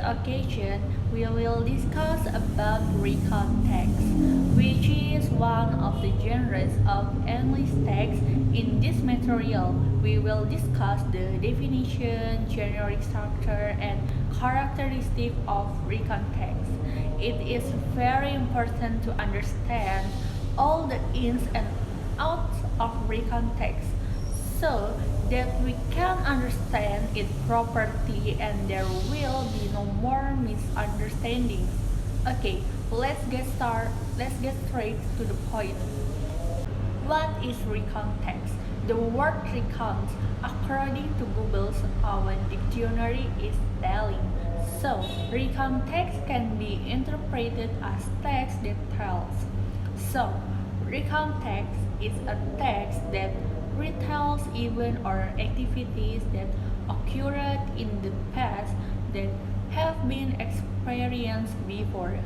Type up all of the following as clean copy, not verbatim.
occasion, we will discuss about recount text, which is one of the genres of English text. In this material, we will discuss the definition, generic structure, and characteristic of recount text. It is very important to understand all the ins and outs of recount text so that we can understand its property and there will be no more misunderstandings. Okay, let's get straight to the point. What is recount text? The word recount, according to Google's own dictionary, is telling. So, recount text can be interpreted as text that tells. So, recount text is a text that retells events or activities that occurred in the past that have been experienced before.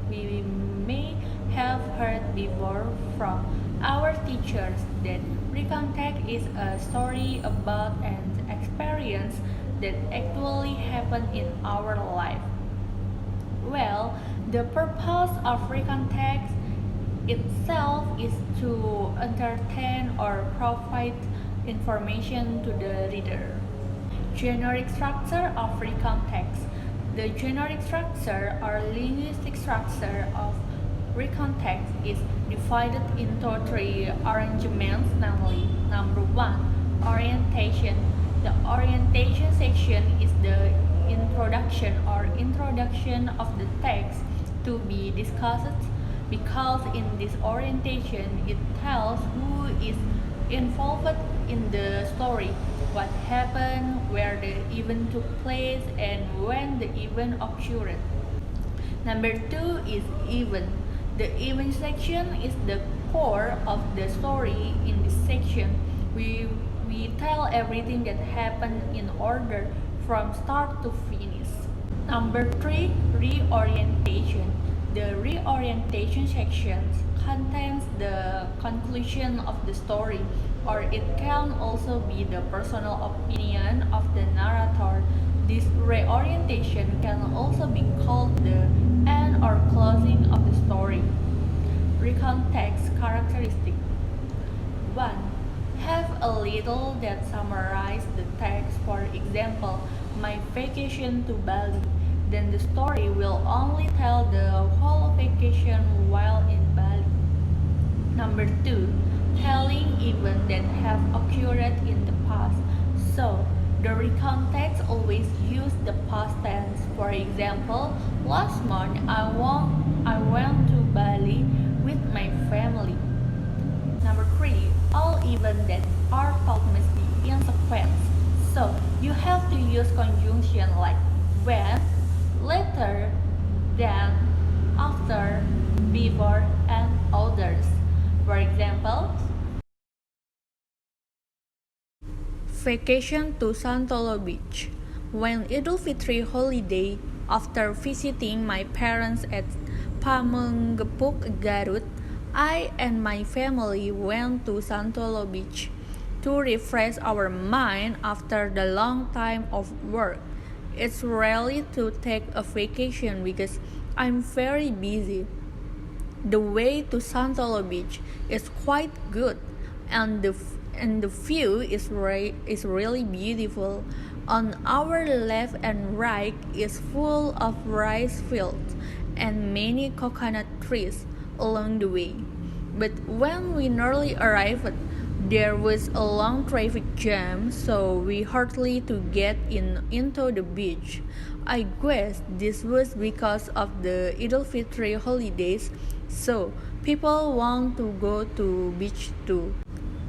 We may have heard before from our teachers that recount text is a story about an experience that actually happened in our life. Well, the purpose of recount text itself is to entertain or provide information to the reader. Generic structure of recount text. The generic structure or linguistic structure of recount text is divided into three arrangements, namely, number one, orientation. The orientation section is the introduction of the text to be discussed because in this orientation it tells who is involved in the story, what happened, where the event took place, and when the event occurred. Number two is event. The event section is the core of the story. In this section, we tell everything that happened in order from start to finish. Number three, reorientation. The reorientation section contains the conclusion of the story, or it can also be the personal opinion of the narrator. This reorientation can also be called the end or closing of the story. Recount text characteristic. 1. Have a little that summarizes the text. For example, my vacation to Bali. Then the story will only tell the whole vacation while in Bali. Number 2. Telling events that have occurred in the past. So, the recount text always use the past tense. For example, last month I went to Bali with my family. Number 3. All events that are told must be in sequence. So, you have to use conjunction like when, later, then, after, before, and others. For example, vacation to Santolo Beach. When Idul Fitri holiday, after visiting my parents at Pamenggepuk, Garut, I and my family went to Santolo Beach to refresh our mind after the long time of work. It's rarely to take a vacation because I'm very busy. The way to Santolo Beach is quite good, and the view is really beautiful. On our left and right is full of rice fields and many coconut trees along the way. But when we nearly arrived, there was a long traffic jam, so we hardly to get into the beach. I guess this was because of the Idul Fitri holidays, so people want to go to beach too.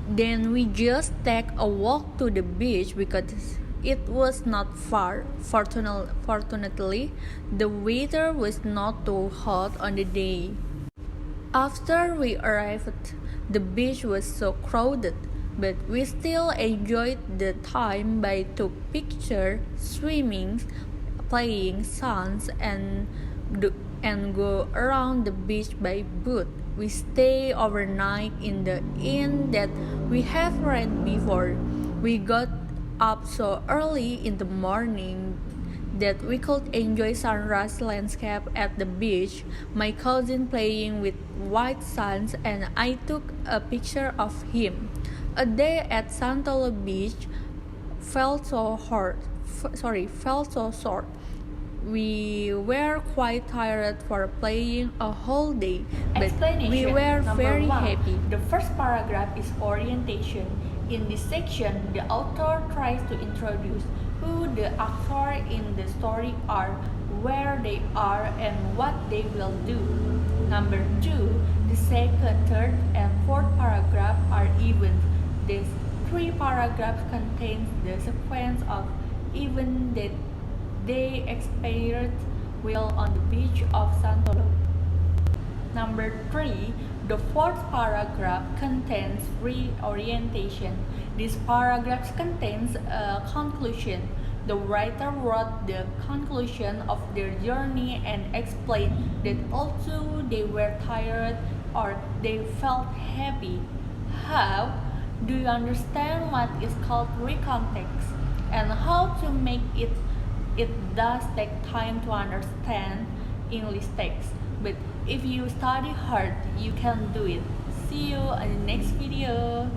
Then we just take a walk to the beach because it was not far. Fortunately, the weather was not too hot on the day. After we arrived, the beach was so crowded, but we still enjoyed the time by took pictures, swimming, playing songs, and go around the beach by boat. We stay overnight in the inn that we have read before. We got up so early in the morning that we could enjoy sunrise landscape at the beach, my cousin playing with white sands, and I took a picture of him. A day at Santolo Beach felt so short. We were quite tired for playing a whole day, but we were very happy. The first paragraph is orientation. In this section, the author tries to introduce who the actors in the story are, where they are, and what they will do. Number 2, the second, third, and fourth paragraph are events. These 3 paragraphs contain the sequence of events that they experienced while on the beach of Santolo. Number 3, the fourth paragraph contains reorientation. This paragraph contains a conclusion. The writer wrote the conclusion of their journey and explained that although they were tired or they felt happy. How? Do you understand what is called recount text and how to make it? It does take time to understand English text, but if you study hard, you can do it. See you in the next video.